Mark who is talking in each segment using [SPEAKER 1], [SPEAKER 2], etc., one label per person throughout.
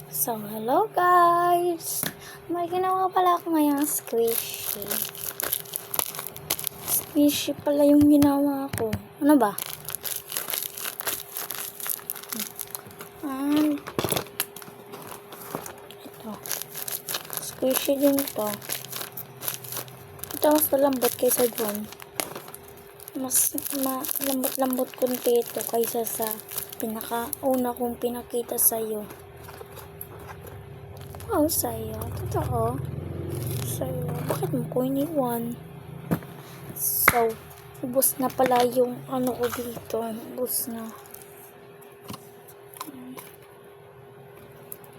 [SPEAKER 1] So, hello guys! May ginawa pala ako ngayong squishy. Squishy pala yung ginawa ko. Ano ba? Ito. Squishy din to. Ito mas malambot kaysa dun. Mas malambot-lambot kunti ito kaysa sa pinakauna kong pinakita sa'yo. Oh, sa'yo. Totoo. Sa'yo. Bakit mo ko iniwan? So, ubos na pala yung ano ko dito. Ubos na.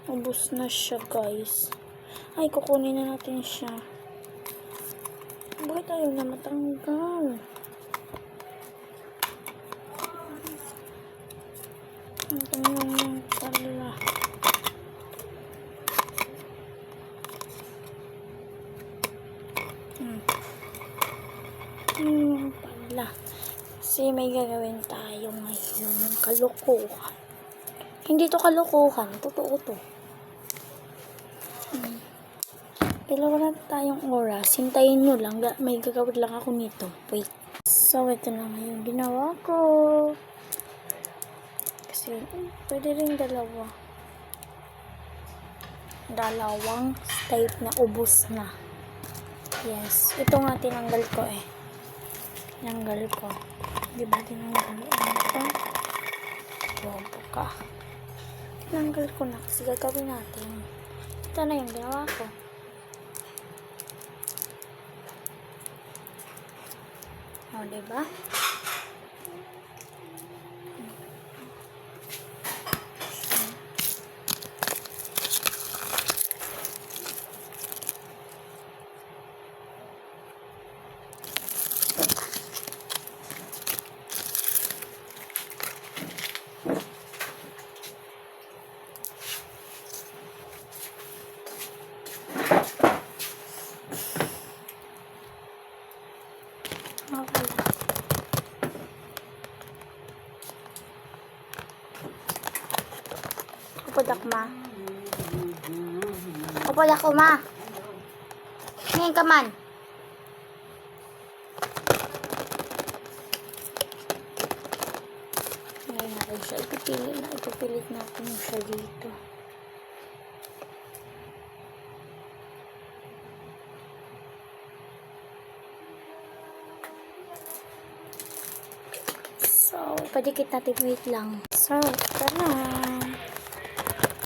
[SPEAKER 1] Ubos na siya, guys. Ay, kukunin na natin siya. Bakit ayaw na matanggal? Ito naman pala. Pala. Kasi may gagawin tayo ngayon. Kalokohan. Hindi to kalokohan. Totoo to. Pero wala tayong oras. Hintayin nyo lang. May gagawin lang ako nito. Wait. So, ito na ngayon ginawa ko. Kasi, pwede rin dalawa. Dalawang type na ubos na. Yes. Ito nga tinanggal ko eh. Tinanggal ko. Diba tinanggal ito? Bobo ka. Tinanggal ko na kasi gagawin natin. Ito na yung ginawa ko. O, diba? Okay. Upadak ma. Upadak ko ma. Ngayon ka man. Ngayon natin siya. Ipipilit natin siya dito. So, padikit natin. Wait lang. So, tara.